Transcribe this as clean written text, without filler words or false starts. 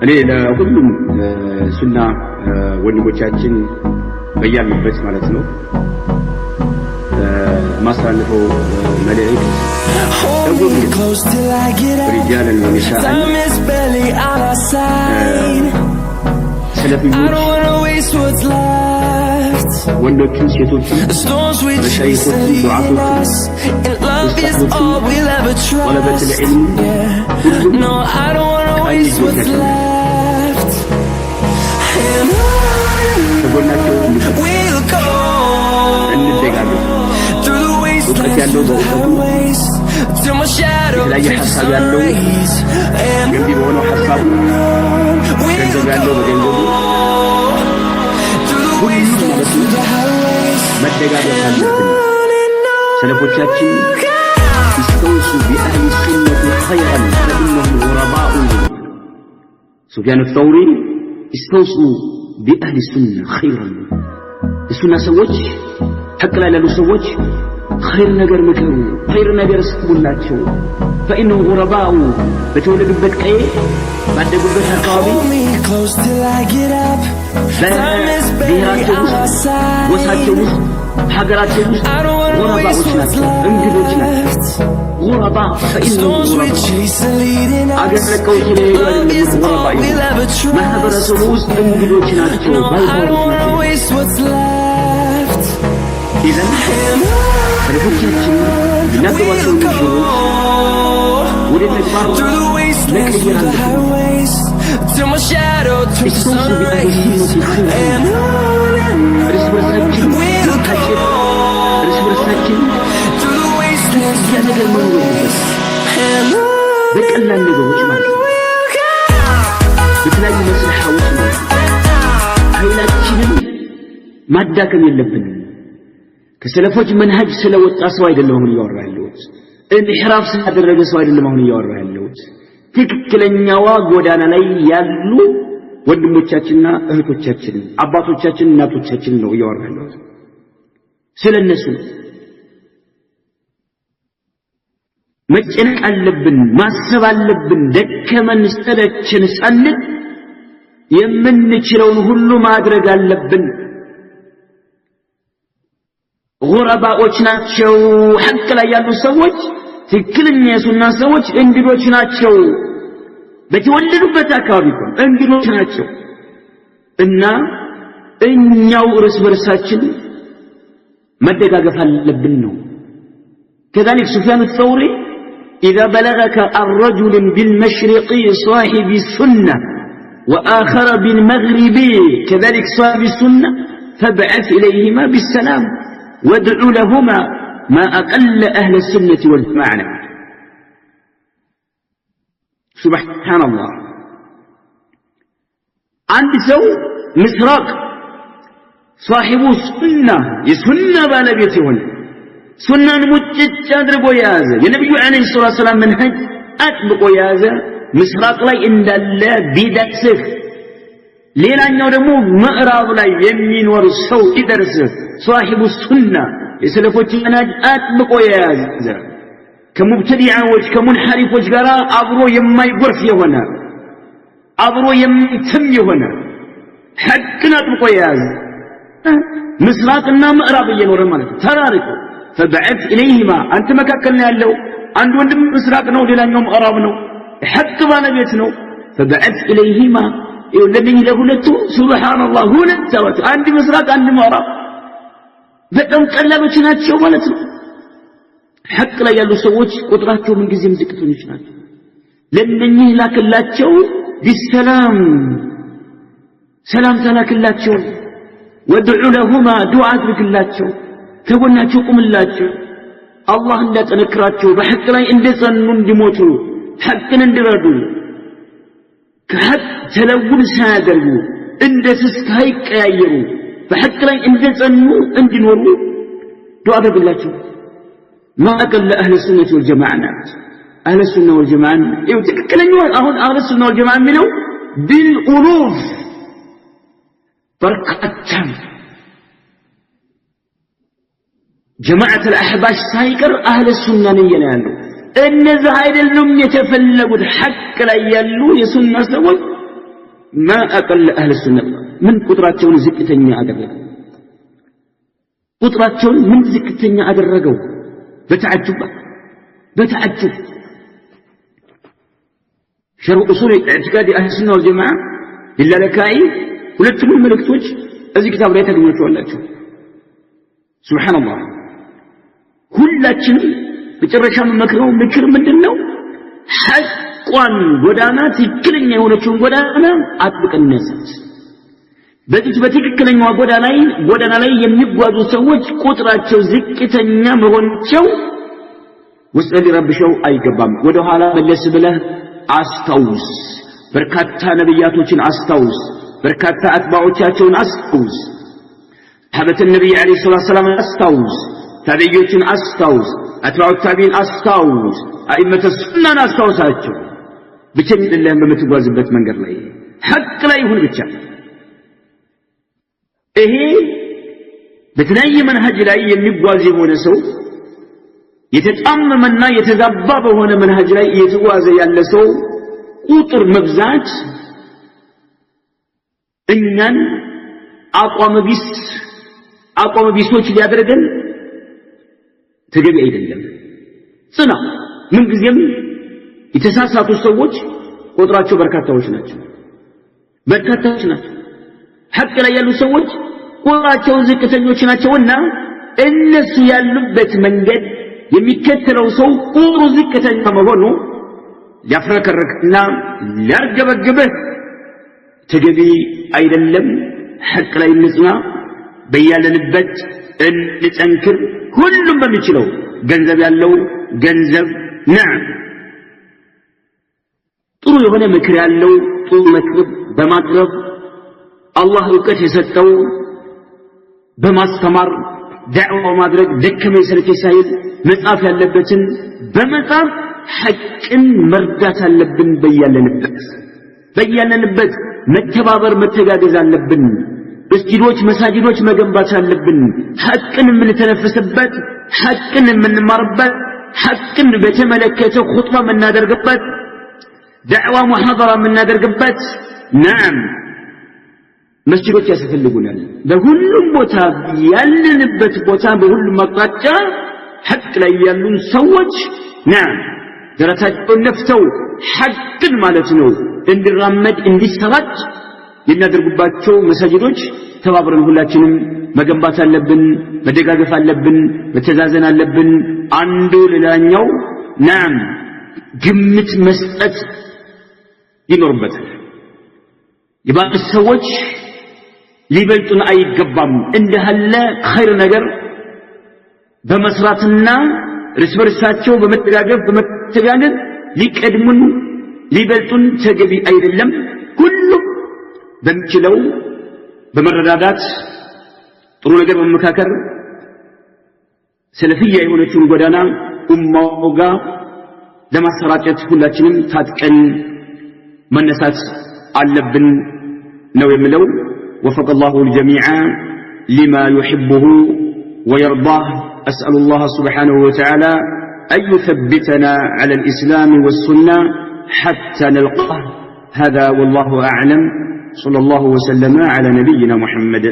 እኔ ለሁሉም ሱና ወንድሞቻችን በያሉበት ማለት ነው ማስተላለፈው መልእክት ሪጃለን ወኒሳን ስለፊዎች ወንዶችን ሴቶችን መሻይኾችን ዱዓቶችን ወለበት العلم ተጎናቸው እንደጋገሩ እውቀት ያለው በእውቀቱ የተለያየ ሐሳብ ያለው ገንቢ በሆነው ሐሳቡ ገንዘብ ያለው በገንዘቡ ሁሉም ማለት መደጋገፍ አለብን። ሰለፎቻችን استوصوا بأهل السنة خيرا فإنهم غرباء. سفيان الثوري استوصوا بأهل السنة خيرا. السنة سوج حق لا لالو سوج خير نجر مكرو خير نجر سبولاتشو فإنهم غرباء. بتولد بكاي بعد قبل هكابي بيهاتشو وساتشو حجراتشو غرباء انجلوجنا غرباء فإنهم غرباء أجل لك وجهي غرباء ما هذا رسولوس انجلوجنا إذا رفضتي بنقوة الجروح وللنكبار نكبر استوصوا بأهل السنة خيرا. رسول السجن نكشف رسول السجن ينقل المنوز بكألا النقوش مالك بتلاقي مسرحة وشمال هيلاتشن ماداكم يلبن كسلفوج منهج سلوت أسوايد اللهم يورع اللوت انحراف سادرق أسوايد اللهم يورع اللوت ትክክለኛዋ ጎዳና ላይ ያሉ ወንድሞቻችንና እህቶቻችን አባቶቻችን እናቶቻችን ነው ያወራነው ስለነሱ መጨነቅ አለብን ማሰብ አለብን ደከመን ሰለቸን ሳንል የምንችለውን ሁሉ ማድረግ አለብን ጉረባዎች ናቸው ሐቅ ላይ ያሉ ሰዎች ትክክለኛ የሱና ሰዎች እንግዶች ናቸው በተወለዱበት አካባቢ እንግዶች ናቸው እና እኛው እርስ በርሳችን መደጋገፍ አለብን ነው كذلك سفيان الثوري إذا بلغك الرجل بالمشرق صاحب السنة وآخر بالمغرب كذلك صاحب السنة فابعث إليهما بالسلام وادع لهما ما أقل أهل السنة والجماعة. سبحان الله عند سو مسراق صاحب السنة يسنة بالبيتهن سنة مجد أدرقوا يازا النبي عليه الصلاة والسلام منهج أطبقوا يازا مسراق لا إن الله بدأسف لين أن يرمو مأراب لا يمين ورسو إدرسف صاحب السنة يسلفوش منهج أطبقوا يازا كمبتدعوش كمنحرفوش قراء أبرو يما يقرف يهونا أبرو يما يتم يهونا حقنا أطبقوا يازا مسراقنا مأراب ينورمانك تراركو فبعث إليهما أنت مكاكلنا اللو عند وندم مسراقنا وليلان يوم أرابنا حق بانا بيتنا فبعث إليهما يولدني لهولتو سبحان الله هولتوات عندي مسراق عندي مأراب بقم قلبة ناتشو مالتو حق لا يالو سووش قدراتو من قزيم زكتو نشنات لنني لك اللاتشو بالسلام سلام تلاك اللاتشو وادعو لهما دعاء لك اللاتشو كبناتو قم اللاتشو الله لا تنكراتشو بحق لا اندسنو اندموتو حقنا اندردو كحق تلون سادرو اندسس كهيك يايرو بحق لا اندسنو اندنورو دعاء لك اللاتشو ما أقل أهل السنة والجماعة أهل السنة والجماعة يتكلمون أهل السنة والجماعة منه بالألوف بركة جماعة الأحباش سايكر أهل السنة نيلانو إن زهير اللهم يتفلقوا حق لا يلو يسنة سوي ما أقل أهل السنة من قدراتهم زكتني أدرجوا قدراتهم من زكتني أدرجوا بتعجب شرح أصول اعتقاد أهل السنة والجماعة إلا لكائي ولتم الملكتوج أزي كتاب لا تدمجوا الله سبحان الله كلاتنا بترشح من مكرهم مكر من دنو حقاً قدانا تكلن يونتون قدانا أطبق الناس بتكلن قدانا لي يميقوا سوج قطراتشو زكتنيا مغنشو واسأل رب شو أي قبام ودو حالا ملس بله أستوز بركاتا نبياتوچن أستوز بركاتا أتباعوچاچون أستوز حبة النبي عليه الصلاة والسلام أستوز تابعيوچن أستوز أتباع التابعين أستوز أئمة السنة أستوزاچو بچن الله بمتغازبت منقر لي حق لا يهون بچا بتناي منهج لا يميغازي هونه سو يتطممنا يتذبب هونه منهج لا يتغازي ያለ ሰው ቁጥር መብዛት እኛን አቋም ቢሶች ሊያደርገን ተገቢ አይደለም ጽና ምን ጊዜም የተሳሳቱ ሰዎች ቁጥራቸው በርካታዎች ናቸው ሐቅ ላይ ያሉ ሰዎች ቁጥራቸው ዝቅተኞች ናቸውና እነሱ ያሉበት መንገድ የሚከተለው ሰው ቁጥሩ ዝቅተኛ መሆኑ ያፍረከረክና ሊያርገበግበህ ተገቢ አይደለም ሐቅ ላይ እንጽና በያለንበት እንጠንክር ሁሉም በሚችለው ገንዘብ ያለው ገንዘብ ነዓም ጥሩ የሆነ ምክር ያለው ጥሩ ምክር በማቅረብ አላህ ዕውቀት የሰጠው በማስተማር ዳዕዋ ማድረግ ደከመኝ ሰለቸኝ ሳይል መጻፍ ያለበትን በመጻፍ ሐቅን መርዳት አለብን በያለንበት መተባበር መተጋገዝ አለብን መስጊዶች መሳጅዶች መገንባት አለብን ሐቅን የምንተነፍስበት ሐቅን የምንማርበት ሐቅን በተመለከተ ኹጥባ የምናደርግበት ዳዕዋ ሙሐደራ የምናደርግበት ናም መስጊዶች ያስፈልጉናል በሁሉም ቦታ ያለንበት ቦታ በሁሉም አቅጣጫ ሐቅ ላይ ያሉን ሰዎች ናም ደረታቸውን ነፍተው ሐቅን ማለት ነው እንዲራመድ እንዲሰራጭ የሚያደርጉባቸው መሳጅዶች ተባብረን ሁላችንም መገንባት አለብን መደጋገፍ አለብን መተዛዘን አለብን አንዱ ለላኛው ናም ግምት መስጠት ይኖርበታል የባስ ሰዎች ሊበልጡን አይገባም እንደሃለ ኸይር ነገር በመስራትና ርስበርሳቸው በመተጋገፍ በመተጋገዝ ሊቀድሙን ሊበልጡን ተገቢ አይደለም ሁሉም በሚችለው በመረዳዳት ጥሩ ነገር በመመካከር ሰለፊያ የሆነችውን ጎዳና ኡማው ጋር ለማሰራጨት ሁላችንም ታጥቀን መነሳት አለብን ነው የምለው وفق الله الجميع لما يحبه ويرضاه أسأل الله سبحانه وتعالى أن يثبتنا على الإسلام والسنة حتى نلقاه هذا والله أعلم صلى الله وسلم على نبينا محمد